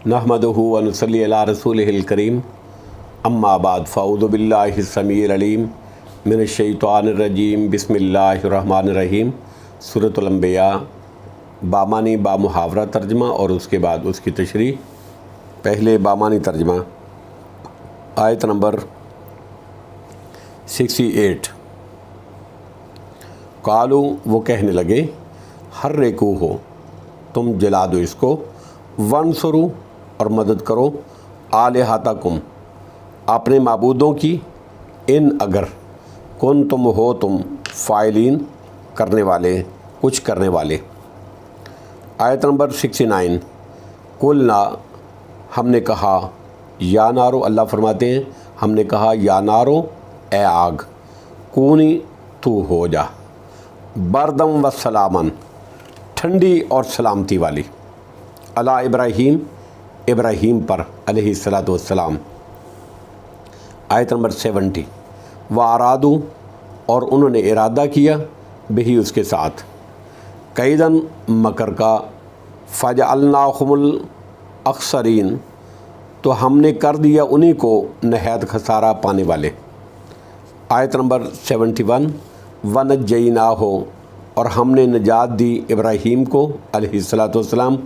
نحمدہ و نصلی علی رسولہ الکریم اما بعد فاعوذ باللہ السمیع العلیم من الشیطان الرجیم بسم اللہ الرحمن الرحیم۔ سورۃ الانبیاء بامانی بامحاورہ ترجمہ اور اس کے بعد اس کی تشریح۔ پہلے بامانی ترجمہ، آیت نمبر 68۔ قالو، وہ کہنے لگے، حرکوہ ہو، تم جلا دو اس کو، وانصروا، اور مدد کرو، آلہتکم، اپنے معبودوں کی، ان اگر کن تم ہو تم فاعلین، کرنے والے، کچھ کرنے والے۔ آیت نمبر 69۔ قلنا، ہم نے کہا، یا نارو، اللہ فرماتے ہیں ہم نے کہا یا نارو، اے آگ، کونی، تو ہو جا، بردم و سلامن، ٹھنڈی اور سلامتی والی، علی ابراہیم، ابراہیم پر علیہ الصلاۃ والسلام۔ آیت نمبر 70۔ وارادو، اور انہوں نے ارادہ کیا، بہی اس کے ساتھ، کیدن، مکر کا، فجعلناہم الاخسرین، تو ہم نے کر دیا انہی کو نہایت خسارہ پانے والے۔ آیت نمبر 71۔ ونجیناہ، اور ہم نے نجات دی ابراہیم کو علیہ الصلاۃ والسلام،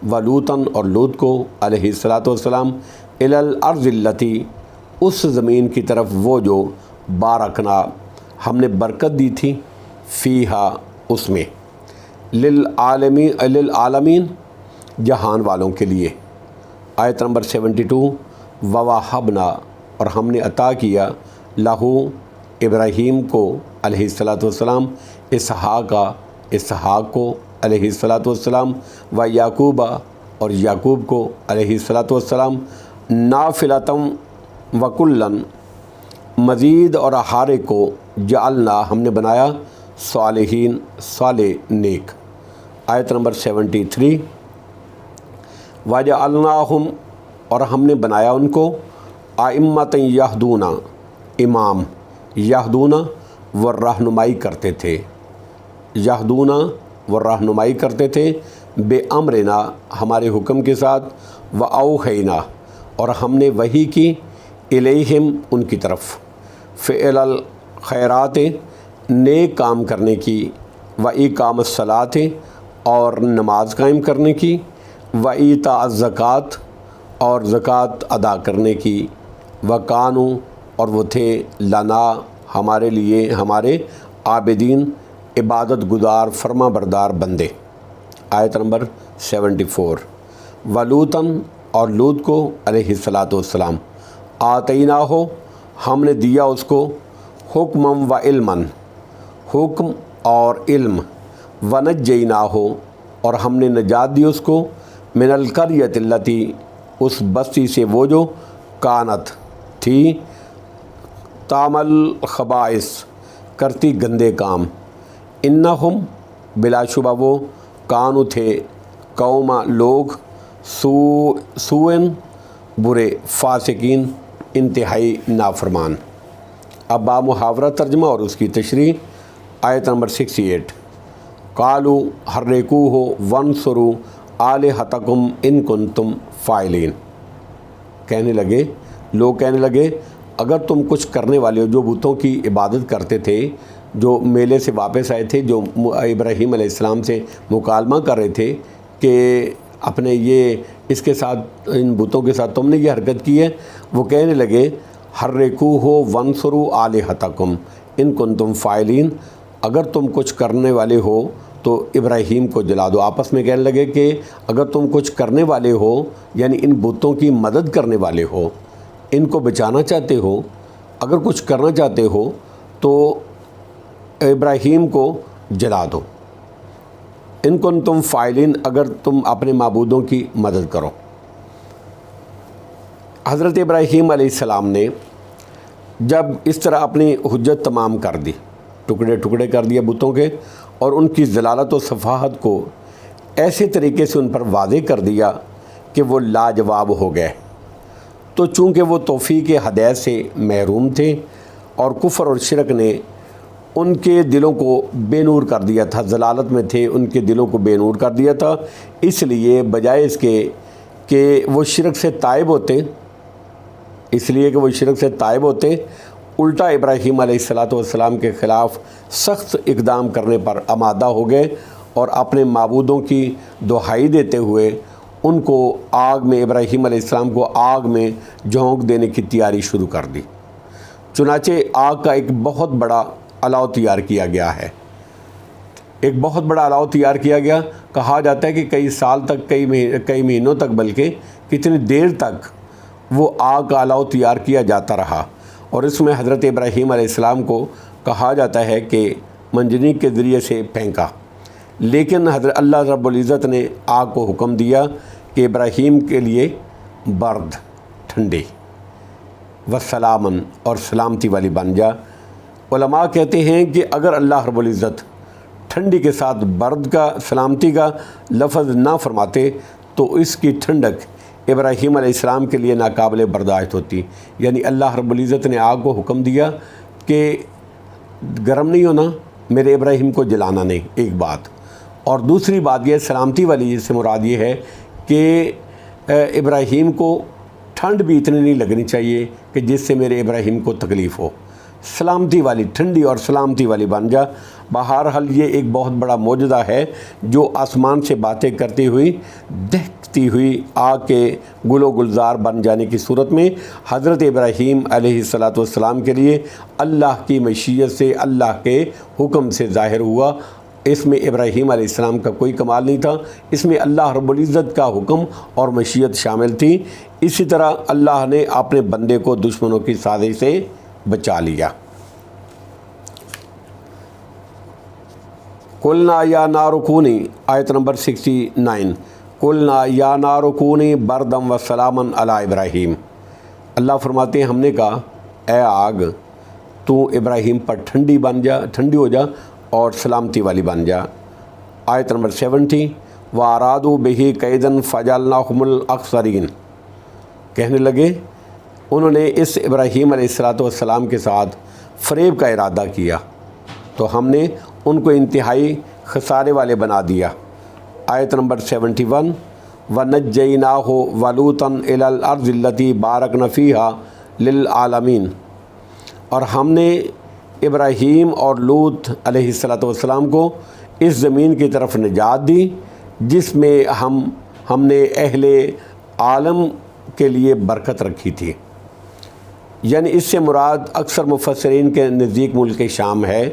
ولوطن، اور لوط کو علیہ الصلاۃ والسلام، الی الارض التی، اس زمین کی طرف وہ جو بارکنا، ہم نے برکت دی تھی، فیہا، اس میں، للعالمین، جہان والوں کے لیے۔ آیت نمبر 72۔ ووہبنا، اور ہم نے عطا کیا، لہو، ابراہیم کو علیہ الصلاۃ والسلام، اسحاق کو علیہ الصلاۃ والسلام، و یعقوب، اور یعقوب کو علیہ الصلاۃ والسلام، نافلتم وکلن، مزید اور ہر ایک کو، جعلنا، ہم نے بنایا، صالحین، صالح، نیک۔ آیت نمبر 73۔ وجعلناہم، اور ہم نے بنایا ان کو، ائمۃ یہدون، امام، یہدون، وہ رہنمائی کرتے تھے، یہدون، وہ رہنمائی کرتے تھے، بے امرنا، ہمارے حکم کے ساتھ، و اوحینا، اور ہم نے وحی کی، الیہم، ان کی طرف، فعل الخیرات، نیک کام کرنے کی، و اقام الصلاۃ، اور نماز قائم کرنے کی، و ایتاء الزکوٰۃ، اور زکوٰۃ ادا کرنے کی، و کانوا، اور وہ تھے، لنا، ہمارے لیے، ہمارے، عابدین، عبادت گزار، فرما بردار بندے۔ آیت نمبر 74۔ ولوطن، اور لوط کو علیہ الصلاۃ والسلام، آتیناہ، ہم نے دیا اس کو، حکمم و علمن، حکم اور علم، ونجیناہ، اور ہم نے نجات دی اس کو، من القریۃ التی، اس بستی سے وہ جو، کانت، تھی، تعمل خبائث، کرتی گندے کام، انہم، بلا شبہ وہ، کانو تھے، قوم، لوگ، سوئن، برے، فاسقین، انتہائی نافرمان۔ اب بامحاورہ ترجمہ اور اس کی تشریح۔ آیت نمبر 68۔ قالو حرکوہ وانصروا آلہتکم ان کنتم فاعلین، کہنے لگے، لوگ کہنے لگے، اگر تم کچھ کرنے والے ہو، جو بتوں کی عبادت کرتے تھے، جو میلے سے واپس آئے تھے، جو ابراہیم علیہ السلام سے مکالمہ کر رہے تھے کہ اپنے یہ اس کے ساتھ، ان بتوں کے ساتھ تم نے یہ حرکت کی ہے، وہ کہنے لگے، حرکوہ وانصروا آلہتکم ان کنتم فاعلین، اگر تم کچھ کرنے والے ہو تو ابراہیم کو جلا دو۔ آپس میں کہنے لگے کہ اگر تم کچھ کرنے والے ہو، یعنی ان بتوں کی مدد کرنے والے ہو، ان کو بچانا چاہتے ہو، اگر کچھ کرنا چاہتے ہو تو ابراہیم کو جلا دو، ان کنتم فاعلین، اگر تم اپنے معبودوں کی مدد کرو۔ حضرت ابراہیم علیہ السلام نے جب اس طرح اپنی حجت تمام کر دی، ٹکڑے ٹکڑے کر دیے بتوں کے، اور ان کی ضلالت و سفاہت کو ایسے طریقے سے ان پر واضح کر دیا کہ وہ لاجواب ہو گئے، تو چونکہ وہ توفیق ہدایت سے محروم تھے اور کفر اور شرک نے ان کے دلوں کو بے نور کر دیا تھا، ضلالت میں تھے، ان کے دلوں کو بے نور کر دیا تھا، اس لیے بجائے اس کے کہ وہ شرک سے تائب ہوتے، اس لیے کہ وہ شرک سے تائب ہوتے، الٹا ابراہیم علیہ السلام کے خلاف سخت اقدام کرنے پر آمادہ ہو گئے اور اپنے معبودوں کی دہائی دیتے ہوئے ان کو آگ میں، ابراہیم علیہ السلام کو آگ میں جھونک دینے کی تیاری شروع کر دی۔ چنانچہ آگ کا ایک بہت بڑا الاؤ تیار کیا گیا ہے، ایک بہت بڑا الاؤ تیار کیا گیا۔ کہا جاتا ہے کہ کئی سال تک، کئی مہینوں تک، بلکہ کتنی دیر تک وہ آگ کا الاؤ تیار کیا جاتا رہا، اور اس میں حضرت ابراہیم علیہ السلام کو کہا جاتا ہے کہ منجنیق کے ذریعے سے پھینکا، لیکن حضرت اللہ رب العزت نے آگ کو حکم دیا کہ ابراہیم کے لیے برد، ٹھنڈی، وسلامن، اور سلامتی والی بن جا۔ علماء کہتے ہیں کہ اگر اللہ رب العزت ٹھنڈی کے ساتھ برد کا، سلامتی کا لفظ نہ فرماتے تو اس کی ٹھنڈک ابراہیم علیہ السلام کے لیے ناقابل برداشت ہوتی۔ یعنی اللہ رب العزت نے آگ کو حکم دیا کہ گرم نہیں ہونا، میرے ابراہیم کو جلانا نہیں، ایک بات۔ اور دوسری بات یہ سلامتی والی، اس سے مراد یہ ہے کہ ابراہیم کو ٹھنڈ بھی اتنی نہیں لگنی چاہیے کہ جس سے میرے ابراہیم کو تکلیف ہو، سلامتی والی، ٹھنڈی اور سلامتی والی بن جا۔ بہرحال یہ ایک بہت بڑا معجزہ ہے جو آسمان سے باتیں کرتی ہوئی، دہکتی ہوئی آگ کے گل و گلزار بن جانے کی صورت میں حضرت ابراہیم علیہ السلام کے لیے اللہ کی مشیت سے، اللہ کے حکم سے ظاہر ہوا۔ اس میں ابراہیم علیہ السلام کا کوئی کمال نہیں تھا، اس میں اللہ رب العزت کا حکم اور مشیت شامل تھی۔ اسی طرح اللہ نے اپنے بندے کو دشمنوں کی سازش سے بچا لیا۔ قلنا یا نار کونی، آیت نمبر 69، قلنا یا نار کونی بردم و سلامن علی ابراہیم۔ اللہ فرماتے ہیں ہم نے کہا اے آگ تو ابراہیم پر ٹھنڈی بن جا، ٹھنڈی ہو جا اور سلامتی والی بن جا۔ آیت نمبر 70، وَأَرَادُوا بِهِ كَيْدًا فَجَعَلْنَاهُمُ الْأَخْسَرِينَ، کہنے لگے انہوں نے اس ابراہیم علیہ السلام کے ساتھ فریب کا ارادہ کیا تو ہم نے ان کو انتہائی خسارے والے بنا دیا۔ آیت نمبر 71، وَنَجَّيْنَاهُ وَلُوطًا إِلَى الْأَرْضِ الَّتِي بَارَكْنَا فِيهَا لِلْعَالَمِينَ، اور ہم نے ابراہیم اور لوط علیہ السلام کو اس زمین کی طرف نجات دی جس میں ہم نے اہل عالم کے لیے برکت رکھی تھی۔ یعنی اس سے مراد اکثر مفسرین کے نزدیک ملک شام ہے،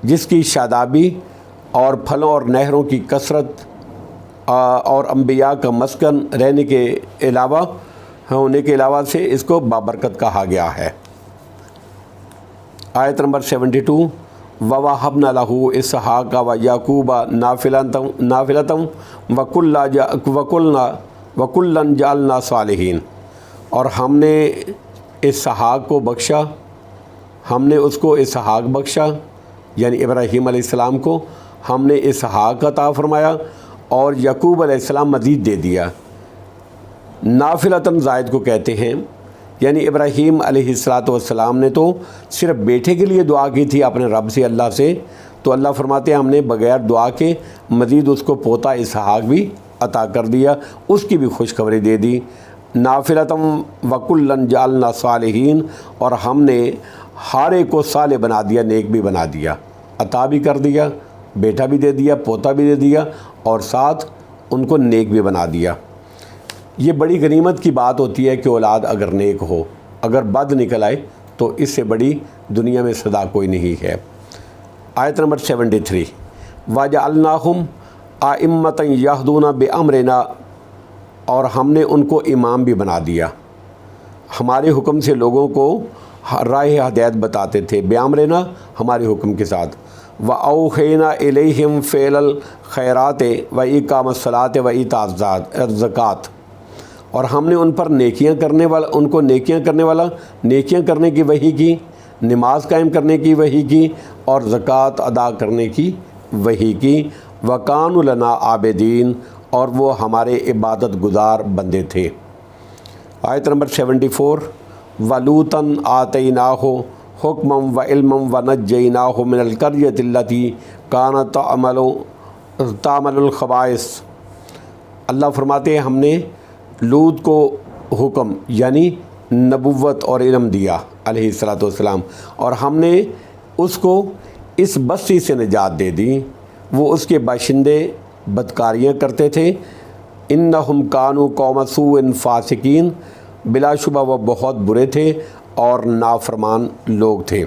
جس کی شادابی اور پھلوں اور نہروں کی کثرت اور انبیاء کا مسکن رہنے کے علاوہ ہونے کے علاوہ سے اس کو بابرکت کہا گیا ہے۔ آیت نمبر 72، وَوَهَبْنَا لَهُ إِسْحَاقَ وَيَعْقُوبَ نَافِلَةً وَكُلًّا جَعَلْنَا صَالِحِينَ، اور ہم نے اسحاق کو بخشا، ہم نے اس کو اسحاق بخشا، یعنی ابراہیم علیہ السلام کو ہم نے اسحاق عطا فرمایا اور یعقوب علیہ السلام مزید دے دیا۔ نافلتاً زائد کو کہتے ہیں، یعنی ابراہیم علیہ السلام نے تو صرف بیٹے کے لیے دعا کی تھی اپنے رب سے، اللہ سے، تو اللہ فرماتے ہیں ہم نے بغیر دعا کے مزید اس کو پوتا اسحاق بھی عطا کر دیا، اس کی بھی خوشخبری دے دی۔ نافلتاً وَكُلًّا جَعَلْنَا صَالِحِينَ، اور ہم نے ہر ایک کو صالح بنا دیا، نیک بھی بنا دیا، عطا بھی کر دیا، بیٹا بھی دے دیا، پوتا بھی دے دیا، اور ساتھ ان کو نیک بھی بنا دیا۔ یہ بڑی غنیمت کی بات ہوتی ہے کہ اولاد اگر نیک ہو، اگر بد نکل آئے تو اس سے بڑی دنیا میں سزا کوئی نہیں ہے۔ آیت نمبر 73، وَجَعَلْنَاهُمْ أَئِمَّةً يَهْدُونَ بِأَمْرِنَا، اور ہم نے ان کو امام بھی بنا دیا، ہمارے حکم سے لوگوں کو راہ ہدایت بتاتے تھے، بِأَمْرِنَا ہمارے حکم کے ساتھ۔ وَأَوْحَيْنَا إِلَيْهِمْ فِعْلَ الْخَيْرَاتِ وَإِقَامَ الصَّلَاةِ وَإِيتَاءَ الزَّكَاةِ، اور ہم نے ان پر نیکیاں کرنے والا نیکیاں کرنے کی وحی کی، نماز قائم کرنے کی وحی کی، اور زکوٰۃ ادا کرنے کی وحی کی۔ وَكَانُوا لَنَا عَابِدِينَ، اور وہ ہمارے عبادت گزار بندے تھے۔ آیت نمبر 74، وَلُوطًا آتَيْنَاهُ حُكْمًا وَعِلْمًا وَنَجَّيْنَاهُ مِنَ الْقَرْيَةِ الَّتِي كَانَتْ تَعْمَلُ الْخَبَائِثَ، اللہ فرماتے ہیں ہم نے لوط کو حکم یعنی نبوت اور علم دیا علیہ الصلاۃ والسلام، اور ہم نے اس کو اس بستی سے نجات دے دی، وہ اس کے باشندے بدکاریاں کرتے تھے، انہم کانوا قوم سوء فاسقین، بلا شبہ وہ بہت برے تھے اور نافرمان لوگ تھے۔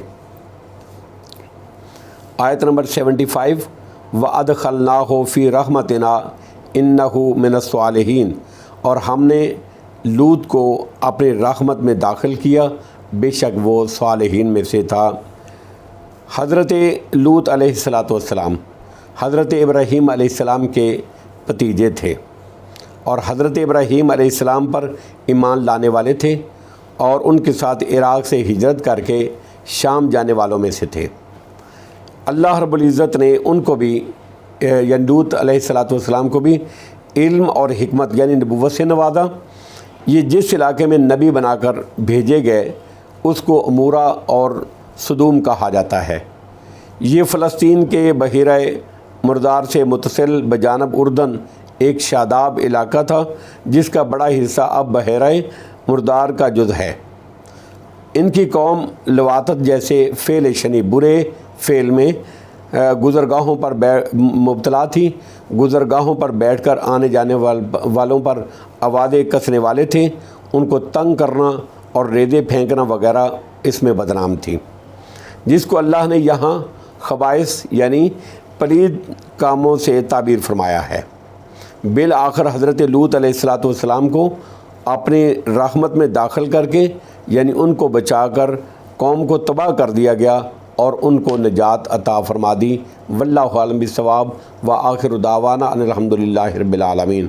آیت نمبر 75 وَأَدْخَلْنَاهُ فِي رَحْمَتِنَا إِنَّهُ مِنَ الصَّالِحِينَ، اور ہم نے لوط کو اپنے رحمت میں داخل کیا، بے شک وہ صالحین میں سے تھا۔ حضرت لوط علیہ الصلاۃ والسلام حضرت ابراہیم علیہ السلام کے بھتیجے تھے، اور حضرت ابراہیم علیہ السلام پر ایمان لانے والے تھے، اور ان کے ساتھ عراق سے ہجرت کر کے شام جانے والوں میں سے تھے۔ اللہ رب العزت نے ان کو بھی یعنی لوط علیہ الصلاۃ والسلام کو بھی علم اور حکمت یعنی نبوت سے نوازا۔ یہ جس علاقے میں نبی بنا کر بھیجے گئے اس کو امورہ اور سدوم کہا جاتا ہے۔ یہ فلسطین کے بحیرہ مردار سے متصل بجانب اردن ایک شاداب علاقہ تھا، جس کا بڑا حصہ اب بحیرہ مردار کا جز ہے۔ ان کی قوم لواطت جیسے فعل شنی برے فعل میں گزرگاہوں پر مبتلا تھی، گزرگاہوں پر بیٹھ کر آنے جانے والوں پر آوازیں کسنے والے تھے، ان کو تنگ کرنا اور ریزے پھینکنا وغیرہ اس میں بدنام تھی، جس کو اللہ نے یہاں خبائث یعنی پلید کاموں سے تعبیر فرمایا ہے۔ بالآخر حضرت لوط علیہ الصلاۃ والسلام کو اپنی رحمت میں داخل کر کے یعنی ان کو بچا کر قوم کو تباہ کر دیا گیا اور ان کو نجات عطا فرما دی۔ واللہ عالم بالصواب، وآخر دعوانا ان الحمد للہ رب العالمین۔